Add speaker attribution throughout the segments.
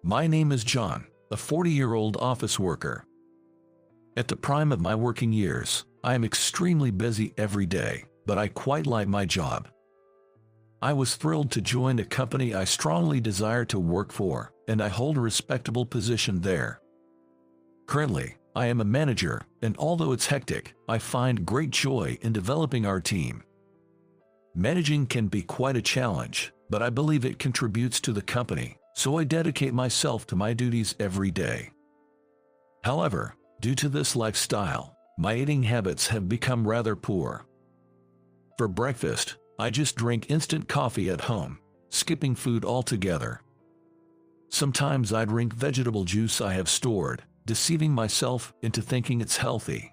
Speaker 1: My name is John, a 40-year-old office worker. At the prime of my working years, I am extremely busy every day, but I quite like my job. I was thrilled to join a company I strongly desire to work for, and I hold a respectable position there. Currently, I am a manager, and although it's hectic, I find great joy in developing our team. Managing can be quite a challenge, but I believe it contributes to the company, so I dedicate myself to my duties every day. However, due to this lifestyle, my eating habits have become rather poor. For breakfast, I just drink instant coffee at home, skipping food altogether. Sometimes I drink vegetable juice I have stored, deceiving myself into thinking it's healthy.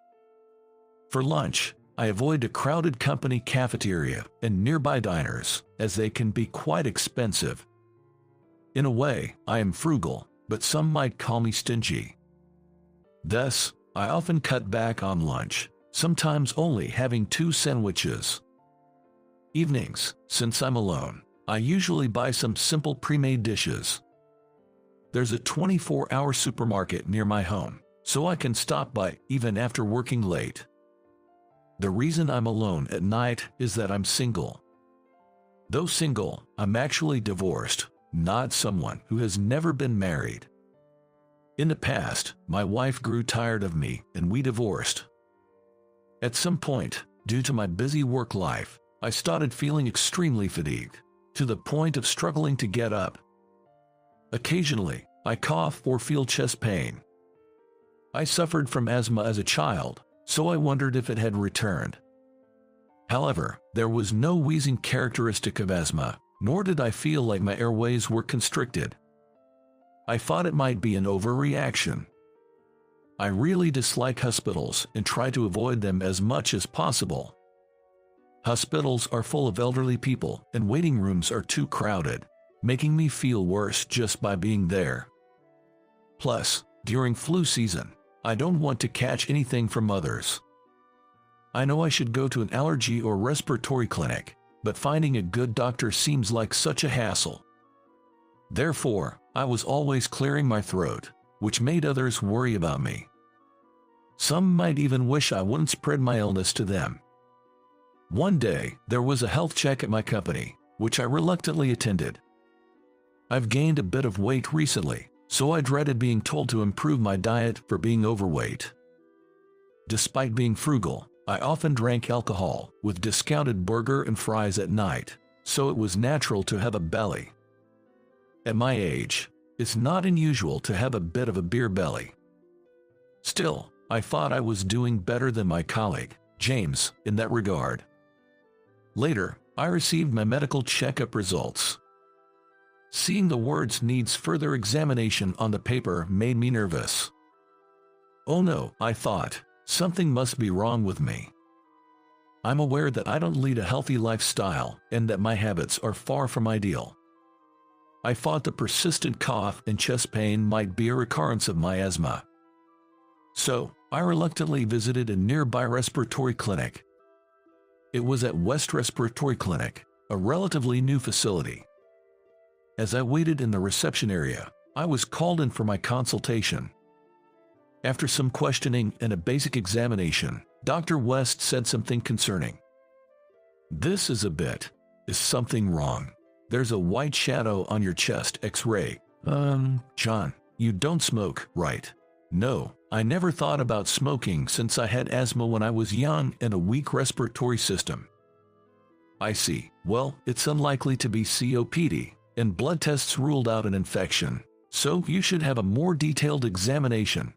Speaker 1: For lunch, I avoid a crowded company cafeteria and nearby diners, as they can be quite expensive. In a way, I am frugal, but some might call me stingy. Thus, I often cut back on lunch, sometimes only having 2 sandwiches. Evenings, since I'm alone, I usually buy some simple pre-made dishes. There's a 24-hour supermarket near my home, so I can stop by even after working late. The reason I'm alone at night is that I'm single. Though single, I'm actually divorced, not someone who has never been married. In the past, my wife grew tired of me and we divorced. At some point, due to my busy work life, I started feeling extremely fatigued, to the point of struggling to get up. Occasionally, I cough or feel chest pain. I suffered from asthma as a child, so I wondered if it had returned. However, there was no wheezing characteristic of asthma, nor did I feel like my airways were constricted. I thought it might be an overreaction. I really dislike hospitals and try to avoid them as much as possible. Hospitals are full of elderly people and waiting rooms are too crowded, making me feel worse just by being there. Plus, during flu season, I don't want to catch anything from others. I know I should go to an allergy or respiratory clinic, but finding a good doctor seems like such a hassle. Therefore, I was always clearing my throat, which made others worry about me. Some might even wish I wouldn't spread my illness to them. One day, there was a health check at my company, which I reluctantly attended. I've gained a bit of weight recently, so I dreaded being told to improve my diet for being overweight. Despite being frugal, I often drank alcohol with discounted burger and fries at night, so it was natural to have a belly. At my age, it's not unusual to have a bit of a beer belly. Still, I thought I was doing better than my colleague, James, in that regard. Later, I received my medical checkup results. Seeing the words "needs further examination" on the paper made me nervous. Oh no, I thought, something must be wrong with me. I'm aware that I don't lead a healthy lifestyle and that my habits are far from ideal. I thought the persistent cough and chest pain might be a recurrence of my asthma. So, I reluctantly visited a nearby respiratory clinic. It was at West Respiratory Clinic, a relatively new facility. As I waited in the reception area, I was called in for my consultation. After some questioning and a basic examination, Dr. West said something concerning. "This is a bit. Is something wrong? There's a white shadow on your chest X-ray. John, you don't smoke, right?" "No, I never thought about smoking since I had asthma when I was young and a weak respiratory system." "I see. Well, it's unlikely to be COPD, and blood tests ruled out an infection, so you should have a more detailed examination."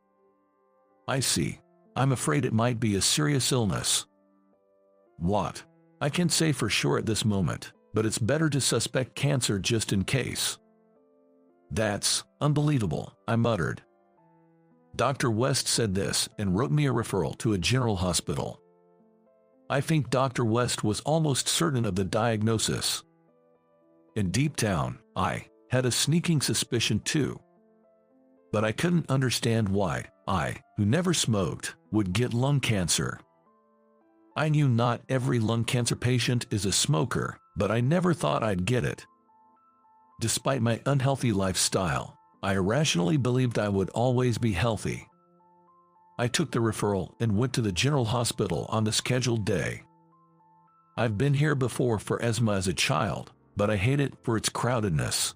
Speaker 1: "I see. I'm afraid it might be a serious illness." "What?" "I can't say for sure at this moment, but it's better to suspect cancer just in case." "That's unbelievable," I muttered. Dr. West said this and wrote me a referral to a general hospital. I think Dr. West was almost certain of the diagnosis. And deep down, I had a sneaking suspicion too. But I couldn't understand why I, who never smoked, would get lung cancer. I knew not every lung cancer patient is a smoker, but I never thought I'd get it. Despite my unhealthy lifestyle, I irrationally believed I would always be healthy. I took the referral and went to the general hospital on the scheduled day. I've been here before for asthma as a child, but I hate it for its crowdedness.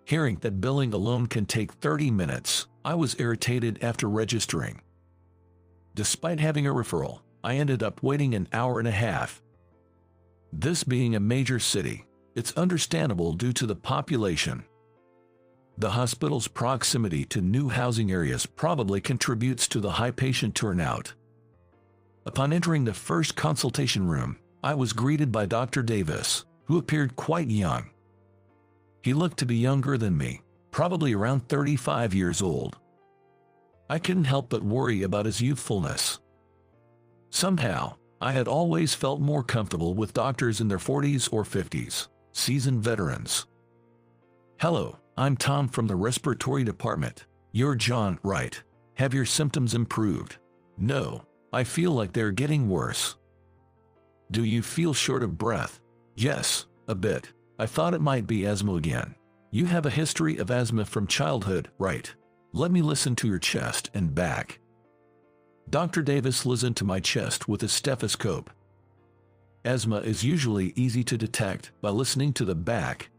Speaker 1: Hearing that billing alone can take 30 minutes, I was irritated after registering. Despite having a referral, I ended up waiting an hour and a half. This being a major city, it's understandable due to the population. The hospital's proximity to new housing areas probably contributes to the high patient turnout. Upon entering the first consultation room, I was greeted by Dr. Davis, who appeared quite young. He looked to be younger than me, probably around 35 years old. I couldn't help but worry about his youthfulness. Somehow, I had always felt more comfortable with doctors in their 40s or 50s, seasoned veterans. "Hello, I'm Tom from the respiratory department. You're John, right? Have your symptoms improved?" "No, I feel like they're getting worse." "Do you feel short of breath?" "Yes, a bit. I thought it might be asthma again." "You have a history of asthma from childhood, right? Let me listen to your chest and back." Dr. Davis listened to my chest with a stethoscope. Asthma is usually easy to detect by listening to the back.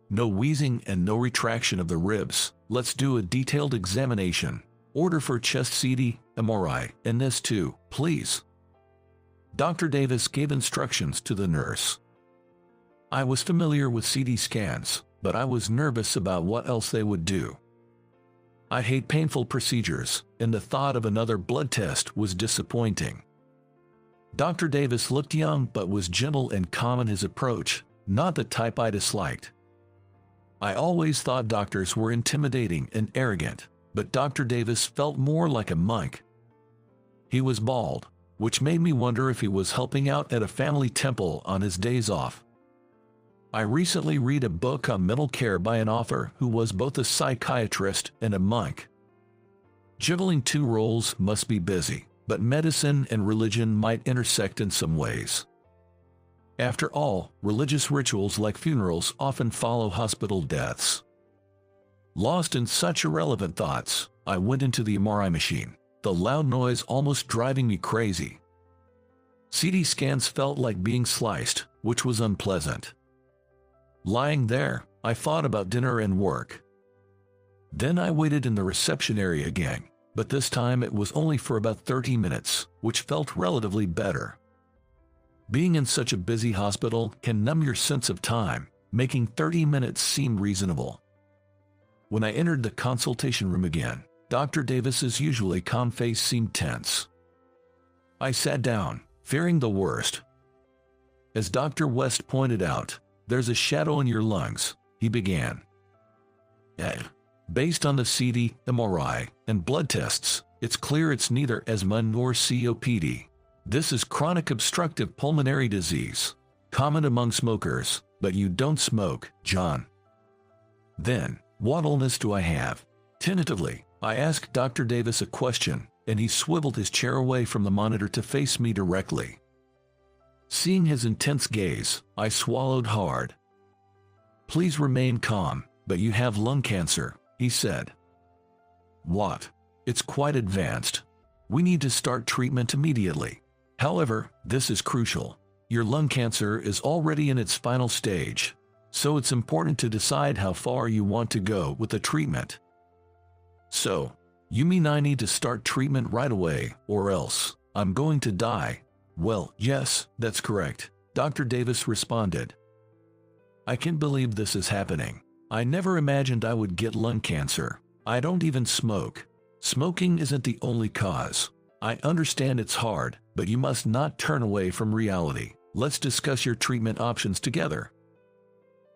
Speaker 1: No wheezing and no retraction of the ribs. Let's do a detailed examination. Order for chest CT, MRI, and this too, please. Dr. Davis gave instructions to the nurse. I was familiar with CT scans, but I was nervous about what else they would do. I hate painful procedures, and the thought of another blood test was disappointing. Dr. Davis looked young but was gentle and calm in his approach, not the type I disliked. I always thought doctors were intimidating and arrogant, but Dr. Davis felt more like a monk. He was bald, which made me wonder if he was helping out at a family temple on his days off. I recently read a book on mental care by an author who was both a psychiatrist and a monk. Juggling two roles must be busy, but medicine and religion might intersect in some ways. After all, religious rituals like funerals often follow hospital deaths. Lost in such irrelevant thoughts, I went into the MRI machine, the loud noise almost driving me crazy. CT scans felt like being sliced, which was unpleasant. Lying there, I thought about dinner and work. Then I waited in the reception area again, but this time it was only for about 30 minutes, which felt relatively better. Being in such a busy hospital can numb your sense of time, making 30 minutes seem reasonable. When I entered the consultation room again, Dr. Davis's usually calm face seemed tense. I sat down, fearing the worst. As Dr. West pointed out, "There's a shadow in your lungs," he began. Based on the CT, MRI, and blood tests, it's clear it's neither asthma nor COPD. This is chronic obstructive pulmonary disease, common among smokers, but you don't smoke, John. Then, what illness do I have? Tentatively, I asked Dr. Davis a question, and he swiveled his chair away from the monitor to face me directly. Seeing his intense gaze, I swallowed hard. "Please remain calm, but you have lung cancer," he said. "What? It's quite advanced. We need to start treatment immediately. However, this is crucial. Your lung cancer is already in its final stage, so it's important to decide how far you want to go with the treatment." "So, you mean I need to start treatment right away, or else I'm going to die?" "Well, yes, that's correct," Dr. Davis responded. "I can't believe this is happening. I never imagined I would get lung cancer. I don't even smoke. Smoking isn't the only cause. I understand it's hard, but you must not turn away from reality. Let's discuss your treatment options together."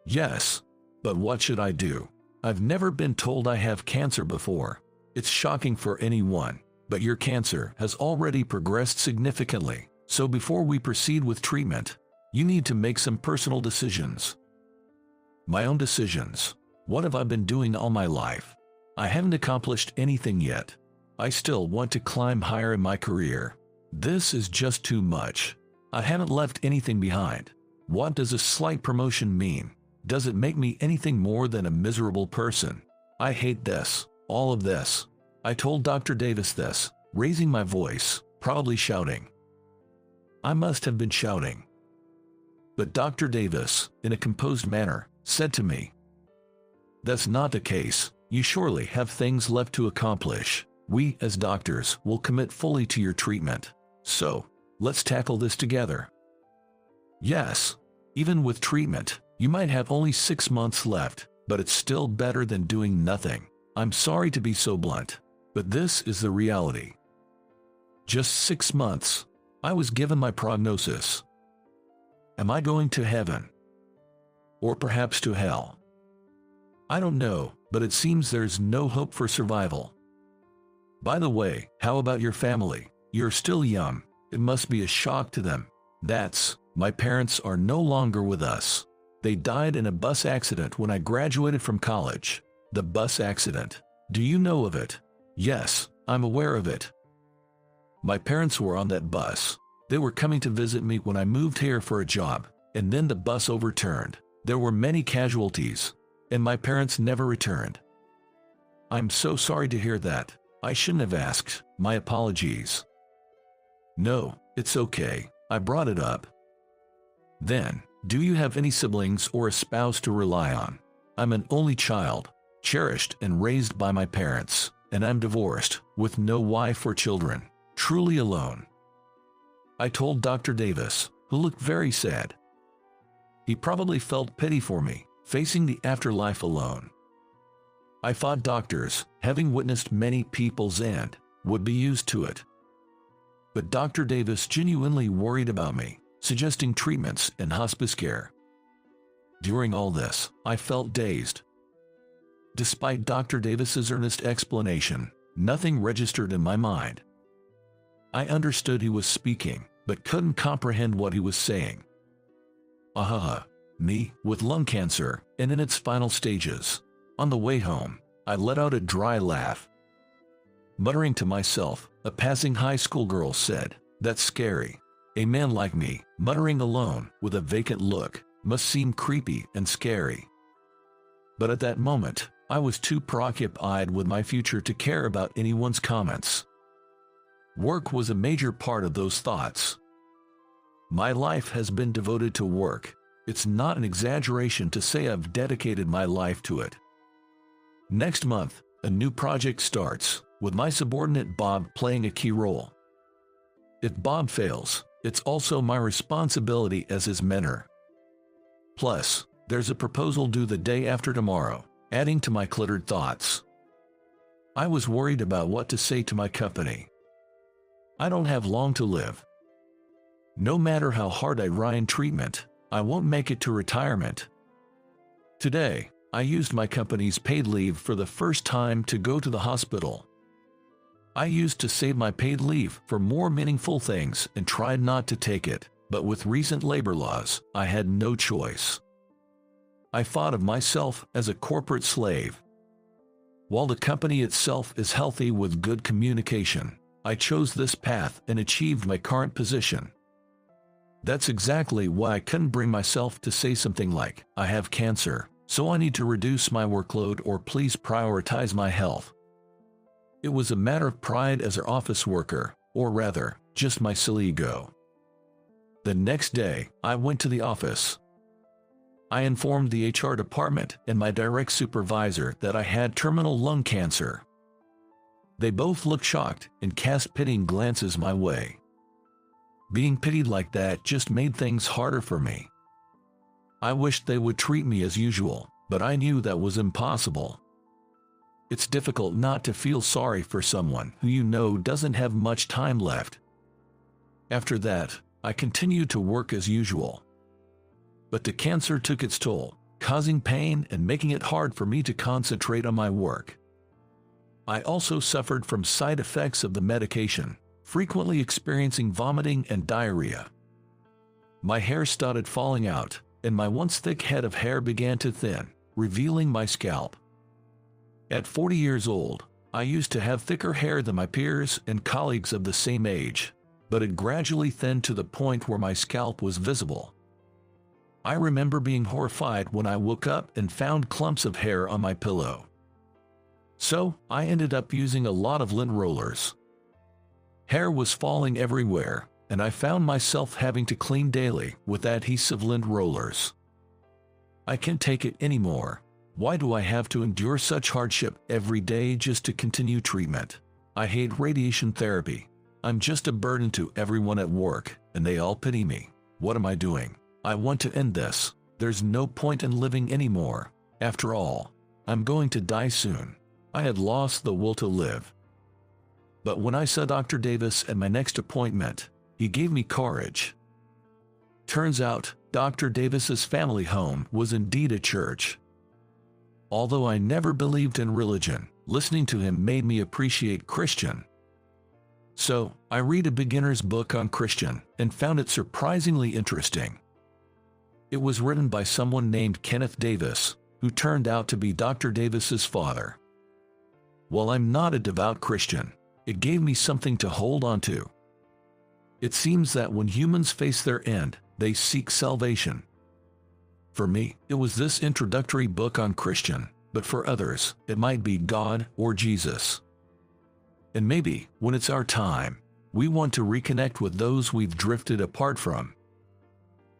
Speaker 1: "Yes, but what should I do? I've never been told I have cancer before. It's shocking for anyone, but your cancer has already progressed significantly. So before we proceed with treatment, you need to make some personal decisions." "My own decisions? What have I been doing all my life? I haven't accomplished anything yet. I still want to climb higher in my career. This is just too much. I haven't left anything behind. What does a slight promotion mean? Does it make me anything more than a miserable person? I hate this, all of this. I told Dr. Davis this, raising my voice, probably shouting. I must have been shouting. But Dr. Davis, in a composed manner, said to me, "That's not the case. You surely have things left to accomplish. We, as doctors, will commit fully to your treatment. So, let's tackle this together." Yes, even with treatment, you might have only 6 months left, but it's still better than doing nothing. I'm sorry to be so blunt, but this is the reality. Just 6 months. I was given my prognosis. Am I going to heaven? Or perhaps to hell? I don't know, but it seems there's no hope for survival. By the way, how about your family? You're still young. It must be a shock to them. My parents are no longer with us. They died in a bus accident when I graduated from college. The bus accident. Do you know of it? Yes, I'm aware of it. My parents were on that bus. They were coming to visit me when I moved here for a job, and then the bus overturned. There were many casualties, and my parents never returned. I'm so sorry to hear that. I shouldn't have asked. My apologies. No, it's okay. I brought it up. Then, do you have any siblings or a spouse to rely on? I'm an only child, cherished and raised by my parents, and I'm divorced, with no wife or children, truly alone. I told Dr. Davis, who looked very sad. He probably felt pity for me, facing the afterlife alone. I thought doctors, having witnessed many people's end, would be used to it. But Dr. Davis genuinely worried about me, suggesting treatments and hospice care. During all this, I felt dazed. Despite Dr. Davis's earnest explanation, nothing registered in my mind. I understood he was speaking, but couldn't comprehend what he was saying. Me, with lung cancer, and in its final stages. On the way home, I let out a dry laugh. Muttering to myself, a passing high school girl said, "That's scary." A man like me, muttering alone, with a vacant look, must seem creepy and scary. But at that moment, I was too preoccupied with my future to care about anyone's comments. Work was a major part of those thoughts. My life has been devoted to work. It's not an exaggeration to say I've dedicated my life to it. Next month, a new project starts, with my subordinate Bob playing a key role. If Bob fails, it's also my responsibility as his mentor. Plus, there's a proposal due the day after tomorrow, adding to my cluttered thoughts. I was worried about what to say to my company. I don't have long to live. No matter how hard I try in treatment, I won't make it to retirement. Today, I used my company's paid leave for the first time to go to the hospital. I used to save my paid leave for more meaningful things and tried not to take it, but with recent labor laws, I had no choice. I thought of myself as a corporate slave. While the company itself is healthy with good communication, I chose this path and achieved my current position. That's exactly why I couldn't bring myself to say something like, "I have cancer, so I need to reduce my workload or please prioritize my health." It was a matter of pride as an office worker, or rather, just my silly ego. The next day, I went to the office. I informed the HR department and my direct supervisor that I had terminal lung cancer. They both looked shocked and cast pitying glances my way. Being pitied like that just made things harder for me. I wished they would treat me as usual, but I knew that was impossible. It's difficult not to feel sorry for someone who you know doesn't have much time left. After that, I continued to work as usual. But the cancer took its toll, causing pain and making it hard for me to concentrate on my work. I also suffered from side effects of the medication, frequently experiencing vomiting and diarrhea. My hair started falling out, and my once thick head of hair began to thin, revealing my scalp. At 40 years old, I used to have thicker hair than my peers and colleagues of the same age, but it gradually thinned to the point where my scalp was visible. I remember being horrified when I woke up and found clumps of hair on my pillow. So I ended up using a lot of lint rollers. Hair was falling everywhere, and I found myself having to clean daily with adhesive lint rollers. I can't take it anymore. Why do I have to endure such hardship every day just to continue treatment? I hate radiation therapy. I'm just a burden to everyone at work, and they all pity me. What am I doing? I want to end this. There's no point in living anymore. After all, I'm going to die soon. I had lost the will to live. But when I saw Dr. Davis at my next appointment, he gave me courage. Turns out, Dr. Davis's family home was indeed a church. Although I never believed in religion, listening to him made me appreciate Christian. So, I read a beginner's book on Christian and found it surprisingly interesting. It was written by someone named Kenneth Davis, who turned out to be Dr. Davis's father. While I'm not a devout Christian, it gave me something to hold on to. It seems that when humans face their end, they seek salvation. For me, it was this introductory book on Christian, but for others, it might be God or Jesus. And maybe, when it's our time, we want to reconnect with those we've drifted apart from.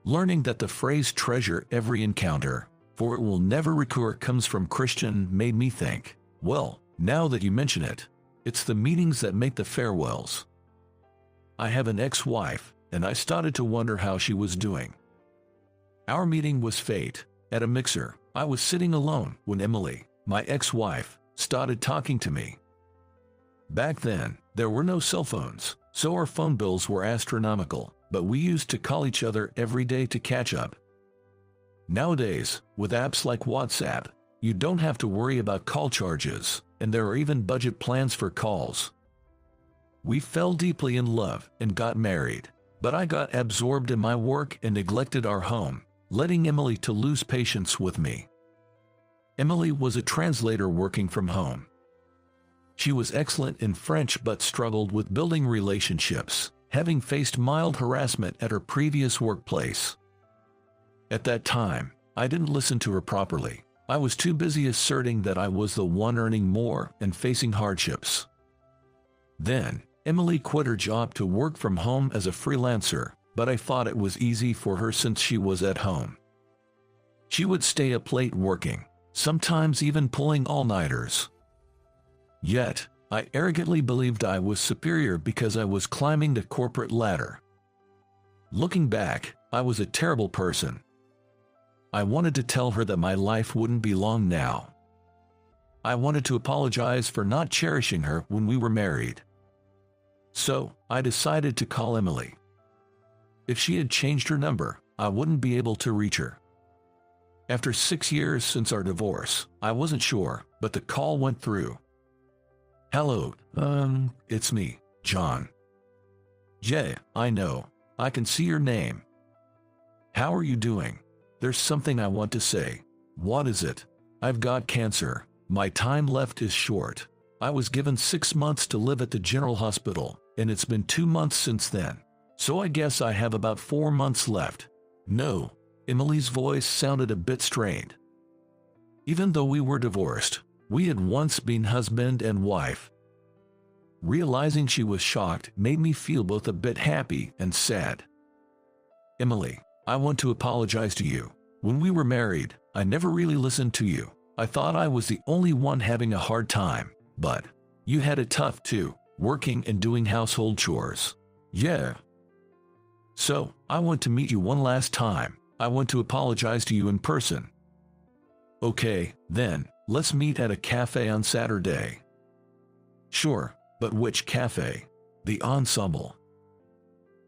Speaker 1: Learning that the phrase treasure every encounter, for it will never recur, comes from Christian made me think, well, now that you mention it, it's the meetings that make the farewells. I have an ex-wife, and I started to wonder how she was doing. Our meeting was fate. At a mixer, I was sitting alone when Emily, my ex-wife, started talking to me. Back then, there were no cell phones, so our phone bills were astronomical, but we used to call each other every day to catch up. Nowadays, with apps like WhatsApp, you don't have to worry about call charges, and there are even budget plans for calls. We fell deeply in love and got married, but I got absorbed in my work and neglected our home, letting Emily to lose patience with me. Emily was a translator working from home. She was excellent in French but struggled with building relationships, having faced mild harassment at her previous workplace. At that time, I didn't listen to her properly. I was too busy asserting that I was the one earning more and facing hardships. Then, Emily quit her job to work from home as a freelancer, but I thought it was easy for her since she was at home. She would stay up late working, sometimes even pulling all-nighters. Yet, I arrogantly believed I was superior because I was climbing the corporate ladder. Looking back, I was a terrible person. I wanted to tell her that my life wouldn't be long now. I wanted to apologize for not cherishing her when we were married. So, I decided to call Emily. If she had changed her number, I wouldn't be able to reach her. After 6 years since our divorce, I wasn't sure, but the call went through. Hello, it's me, John. Yeah, I know. I can see your name. How are you doing? There's something I want to say. What is it? I've got cancer. My time left is short. I was given 6 months to live at the general hospital, and it's been 2 months since then. So I guess I have about 4 months left. No. Emily's voice sounded a bit strained. Even though we were divorced, we had once been husband and wife. Realizing she was shocked made me feel both a bit happy and sad. Emily, I want to apologize to you. When we were married, I never really listened to you. I thought I was the only one having a hard time, but you had it tough too, working and doing household chores. Yeah. So, I want to meet you one last time. I want to apologize to you in person. Okay, then, let's meet at a cafe on Saturday. Sure, but which cafe? The Ensemble.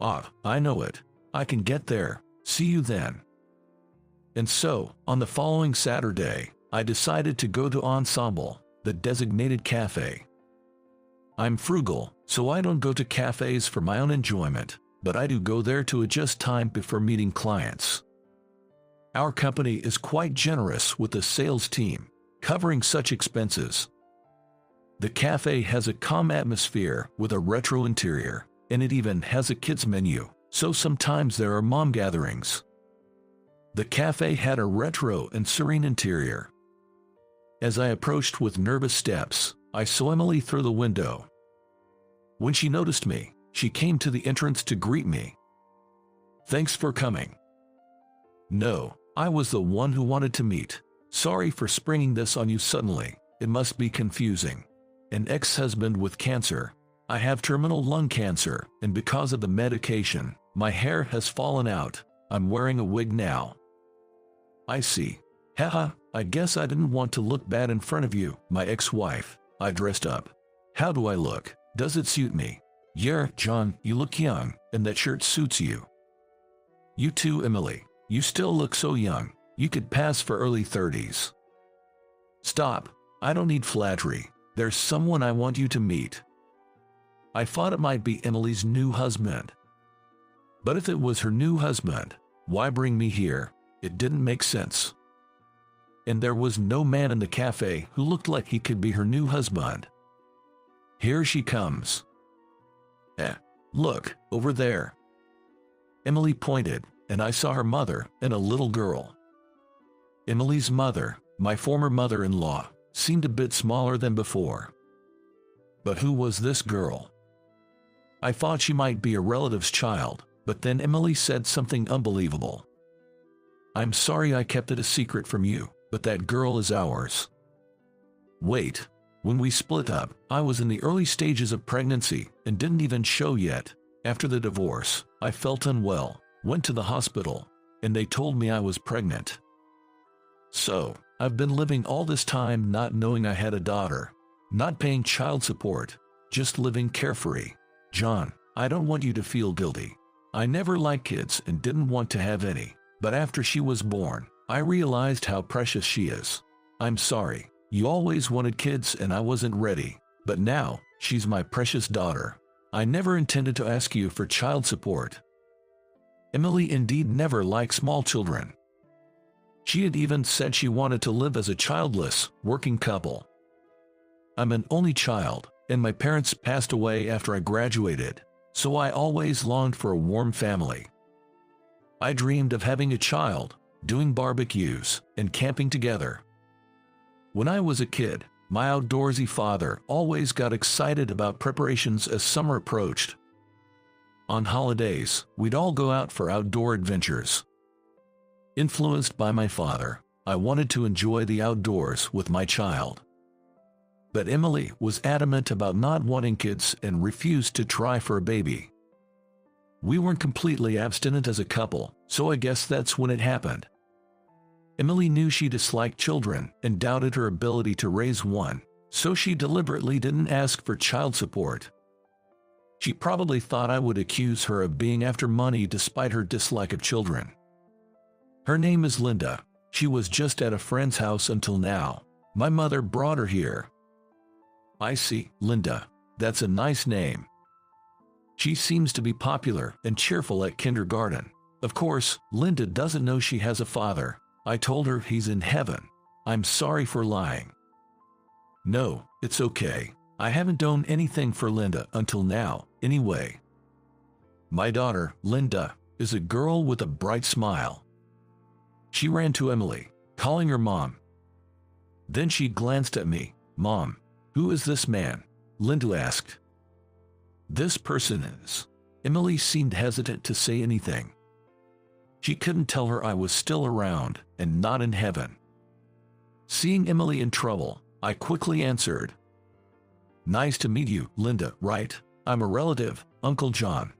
Speaker 1: Ah, I know it. I can get there. See you then. And so, on the following Saturday, I decided to go to Ensemble, the designated cafe. I'm frugal, so I don't go to cafes for my own enjoyment, but I do go there to adjust time before meeting clients. Our company is quite generous with the sales team, covering such expenses. The cafe has a calm atmosphere with a retro interior, and it even has a kids menu, so sometimes there are mom gatherings. The cafe had a retro and serene interior. As I approached with nervous steps, I saw Emily through the window. When she noticed me, she came to the entrance to greet me. "Thanks for coming." "No, I was the one who wanted to meet. Sorry for springing this on you suddenly. It must be confusing. An ex-husband with cancer. I have terminal lung cancer, and because of the medication, my hair has fallen out. I'm wearing a wig now." "I see. Haha, I guess I didn't want to look bad in front of you, my ex-wife. I dressed up. How do I look? Does it suit me?" "Yeah, John, you look young, and that shirt suits you." "You too, Emily. You still look so young. You could pass for early 30s. "Stop. I don't need flattery. There's someone I want you to meet." I thought it might be Emily's new husband. But if it was her new husband, why bring me here? It didn't make sense. And there was no man in the cafe who looked like he could be her new husband. Here she comes. Look, over there." Emily pointed, and I saw her mother and a little girl. Emily's mother, my former mother-in-law, seemed a bit smaller than before. But who was this girl? I thought she might be a relative's child, but then Emily said something unbelievable. "I'm sorry I kept it a secret from you, but that girl is ours." Wait, when we split up, I was in the early stages of pregnancy and didn't even show yet. After the divorce, I felt unwell, went to the hospital, and they told me I was pregnant. So, I've been living all this time not knowing I had a daughter, not paying child support, just living carefree. John, I don't want you to feel guilty. I never liked kids and didn't want to have any, but after she was born, I realized how precious she is. I'm sorry, you always wanted kids and I wasn't ready, but now, she's my precious daughter. I never intended to ask you for child support." Emily indeed never liked small children. She had even said she wanted to live as a childless, working couple. I'm an only child, and my parents passed away after I graduated, so I always longed for a warm family. I dreamed of having a child, doing barbecues, and camping together. When I was a kid, my outdoorsy father always got excited about preparations as summer approached. On holidays, we'd all go out for outdoor adventures. Influenced by my father, I wanted to enjoy the outdoors with my child. But Emily was adamant about not wanting kids and refused to try for a baby. We weren't completely abstinent as a couple, so I guess that's when it happened. Emily knew she disliked children and doubted her ability to raise one, so she deliberately didn't ask for child support. She probably thought I would accuse her of being after money despite her dislike of children. Her name is Linda. She was just at a friend's house until now. My mother brought her here. I see, Linda. That's a nice name. She seems to be popular and cheerful at kindergarten. Of course, Linda doesn't know she has a father. I told her he's in heaven. I'm sorry for lying. No, it's okay. I haven't done anything for Linda until now, anyway. My daughter, Linda, is a girl with a bright smile. She ran to Emily, calling her Mom. Then she glanced at me. Mom, who is this man? Linda asked. This person is. Emily seemed hesitant to say anything. She couldn't tell her I was still around and not in heaven. Seeing Emily in trouble, I quickly answered. Nice to meet you, Linda, right? I'm a relative, Uncle John.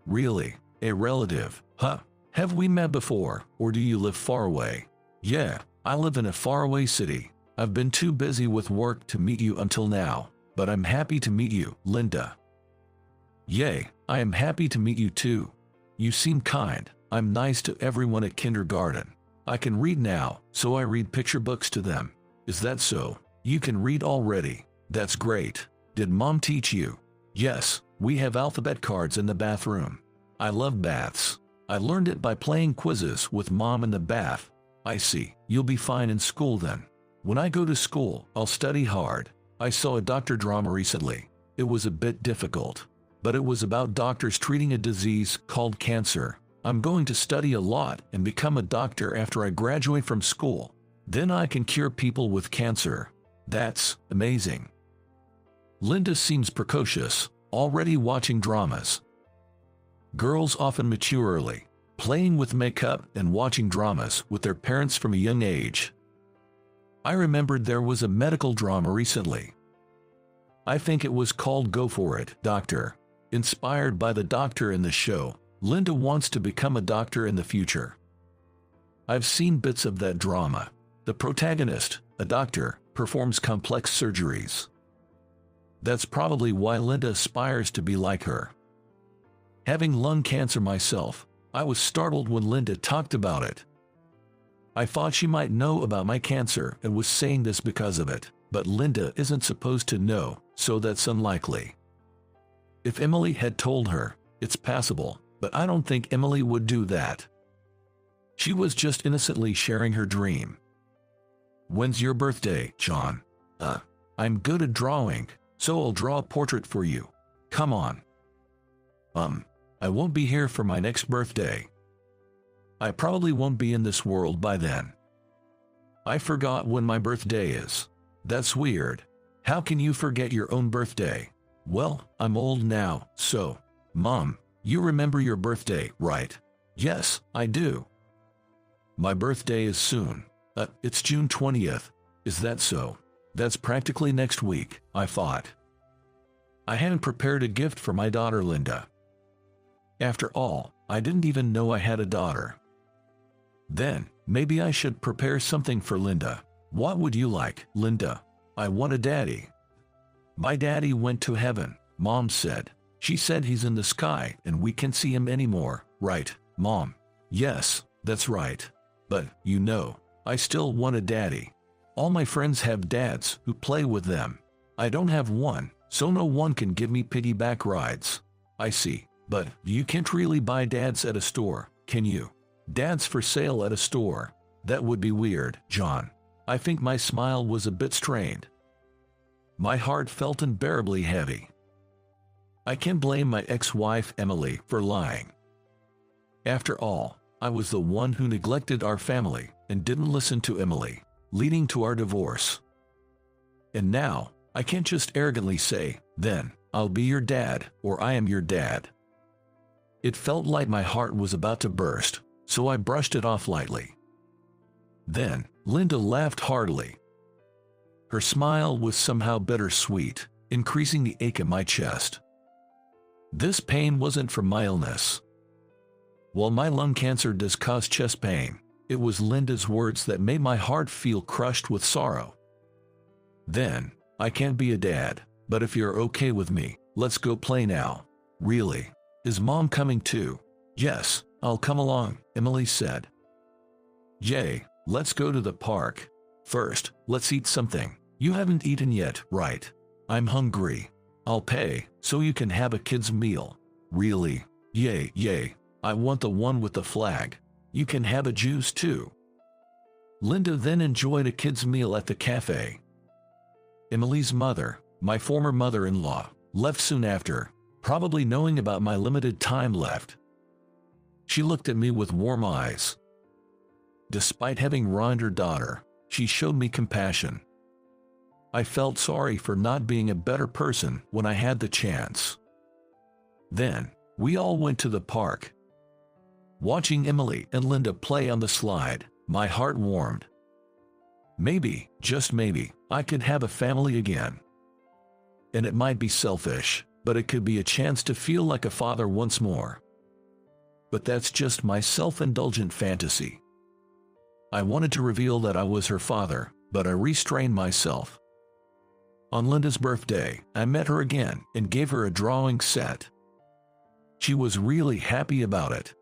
Speaker 1: Really? A relative? Huh? Have we met before, or do you live far away? Yeah, I live in a faraway city. I've been too busy with work to meet you until now, but I'm happy to meet you, Linda. Yay, I am happy to meet you too. You seem kind. I'm nice to everyone at kindergarten. I can read now, so I read picture books to them. Is that so? You can read already. That's great. Did Mom teach you? Yes, we have alphabet cards in the bathroom. I love baths. I learned it by playing quizzes with Mom in the bath. I see. You'll be fine in school then. When I go to school, I'll study hard. I saw a doctor drama recently. It was a bit difficult, but it was about doctors treating a disease called cancer. I'm going to study a lot and become a doctor after I graduate from school. Then I can cure people with cancer. That's amazing. Linda seems precocious, already watching dramas. Girls often mature early, playing with makeup and watching dramas with their parents from a young age. I remembered there was a medical drama recently. I think it was called Go For It, Doctor. Inspired by the doctor in the show, Linda wants to become a doctor in the future. I've seen bits of that drama. The protagonist, a doctor, performs complex surgeries. That's probably why Linda aspires to be like her. Having lung cancer myself, I was startled when Linda talked about it. I thought she might know about my cancer and was saying this because of it, but Linda isn't supposed to know, so that's unlikely. If Emily had told her, it's passable, but I don't think Emily would do that. She was just innocently sharing her dream. When's your birthday, John? I'm good at drawing, so I'll draw a portrait for you. Come on. I won't be here for my next birthday. I probably won't be in this world by then. I forgot when my birthday is. That's weird. How can you forget your own birthday? Well, I'm old now, so. Mom, you remember your birthday, right? Yes, I do. My birthday is soon. It's June 20th. Is that so? That's practically next week, I thought. I hadn't prepared a gift for my daughter Linda. After all, I didn't even know I had a daughter. Then, maybe I should prepare something for Linda. What would you like, Linda? I want a daddy. My daddy went to heaven, Mom said. She said he's in the sky and we can't see him anymore, right, Mom? Yes, that's right. But, you know, I still want a daddy. All my friends have dads who play with them. I don't have one, so no one can give me piggyback rides. I see. But you can't really buy dads at a store, can you? Dads for sale at a store. That would be weird, John. I think my smile was a bit strained. My heart felt unbearably heavy. I can't blame my ex-wife Emily for lying. After all, I was the one who neglected our family and didn't listen to Emily, leading to our divorce. And now, I can't just arrogantly say, then, I'll be your dad, or I am your dad. It felt like my heart was about to burst, so I brushed it off lightly. Then, Linda laughed heartily. Her smile was somehow bittersweet, increasing the ache in my chest. This pain wasn't from my illness. While my lung cancer does cause chest pain, it was Linda's words that made my heart feel crushed with sorrow. Then, I can't be a dad, but if you're okay with me, let's go play now. Really? Is Mom coming too? Yes, I'll come along, Emily said. Yay, let's go to the park. First, let's eat something. You haven't eaten yet, right? I'm hungry. I'll pay, so you can have a kid's meal. Really? Yay, yay. I want the one with the flag. You can have a juice too. Linda then enjoyed a kid's meal at the cafe. Emily's mother, my former mother-in-law, left soon after, probably knowing about my limited time left. She looked at me with warm eyes. Despite having ruined her daughter, she showed me compassion. I felt sorry for not being a better person when I had the chance. Then, we all went to the park. Watching Emily and Linda play on the slide, my heart warmed. Maybe, just maybe, I could have a family again. And it might be selfish, but it could be a chance to feel like a father once more. But that's just my self-indulgent fantasy. I wanted to reveal that I was her father, but I restrained myself. On Linda's birthday, I met her again and gave her a drawing set. She was really happy about it.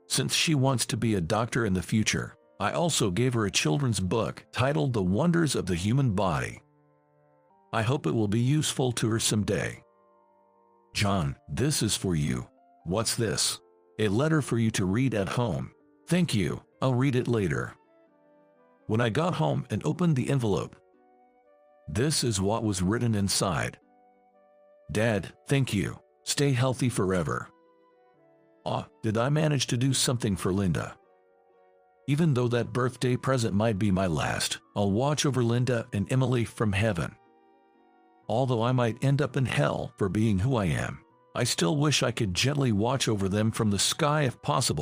Speaker 1: Since she wants to be a doctor in the future, I also gave her a children's book titled The Wonders of the Human Body. I hope it will be useful to her someday. John, this is for you. What's this? A letter for you to read at home. Thank you, I'll read it later. When I got home and opened the envelope, this is what was written inside. Dad, thank you. Stay healthy forever. Did I manage to do something for Linda? Even though that birthday present might be my last, I'll watch over Linda and Emily from heaven. Although I might end up in hell for being who I am, I still wish I could gently watch over them from the sky if possible.